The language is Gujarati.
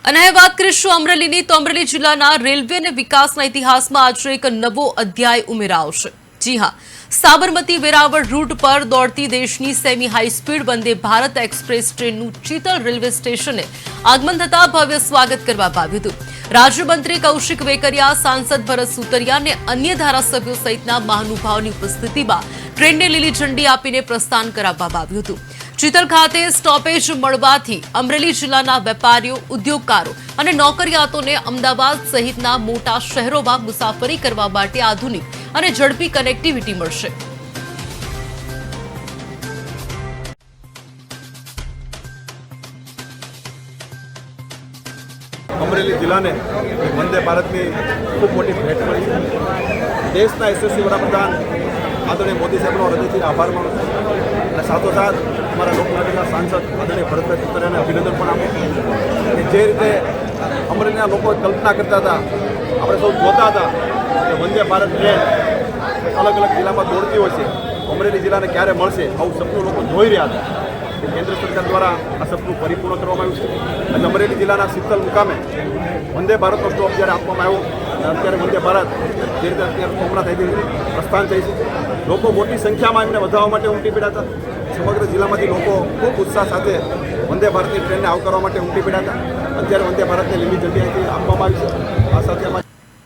અને હવે વાત કરીશું અમરેલીની તો અમરેલી જિલ્લાના રેલવે અને વિકાસના ઇતિહાસમાં આજે એક નવો અધ્યાય ઉમેરાવશે। જી હા, સાબરમતી વેરાવળ રૂટ પર દોડતી દેશની semi high speed Vande Bharat express ટ્રેનનું Chital railway સ્ટેશને આગમન થતા ભવ્ય સ્વાગત કરવામાં આવ્યું હતું। રાજ્યમંત્રી કૌશિક વેકરિયા, સાંસદ ભરત સુતરિયા અને અન્ય ધારાસભ્યો સહિતના મહાનુભાવોની ઉપસ્થિતિમાં ટ્રેનને લીલી ઝંડી આપીને પ્રસ્થાન કરાવવામાં આવ્યું હતું। ચિતલ ખાતે સ્ટોપેજ મળવાથી અમરેલી જિલ્લાના વેપારીઓ, ઉદ્યોગકારો અને નોકરિયાતોને અમદાવાદ સહિતના મોટા શહેરોમાં મુસાફરી કરવા માટે આધુનિક અને ઝડપી કનેક્ટિવિટી મળશે। અમરેલી જિલ્લાને વંદે ભારતની ખૂબ મોટી ભેટ મળી છે। દેશના યશસ્વી વડાપ્રધાન આદરણીય મોદી સાહેબનો હૃદયથી આભાર માનું છું અને સાથોસાથ અમારા લોકલાડીના સાંસદ આદરણીય ભરતભાઈ સુતરિયાને અભિનંદન પણ આપું કે જે રીતે અમરેલીના લોકો કલ્પના કરતા હતા, આપણે સૌ જોતા હતા કે વંદે ભારત ટ્રેન અલગ અલગ જિલ્લામાં દોડતી હોય છે, અમરેલી જિલ્લાને ક્યારે મળશે આવું સપનું લોકો જોઈ રહ્યા હતા। કેન્દ્ર સરકાર દ્વારા આ સપનું પરિપૂર્ણ કરવામાં આવ્યું છે। આજે અમરેલી જિલ્લાના શીતલ મુકામે વંદે ભારતનો સ્ટોપ જ્યારે આપવામાં આવ્યો અને અત્યારે વંદે ભારત જે રીતે અત્યારે સોમનાથ થઈ પ્રસ્થાન થઈ છે, લોકો મોટી સંખ્યામાં એમને વધારવા માટે ઉમટી પડ્યા હતા। સમગ્ર જિલ્લામાંથી લોકો ખૂબ ઉત્સાહ સાથે વંદે ભારતની ટ્રેનને આવકારવા માટે ઉમટી પડ્યા હતા। અત્યારે વંદે ભારતને લીલી ઝંડી આપવામાં આવી છે। આ સાથે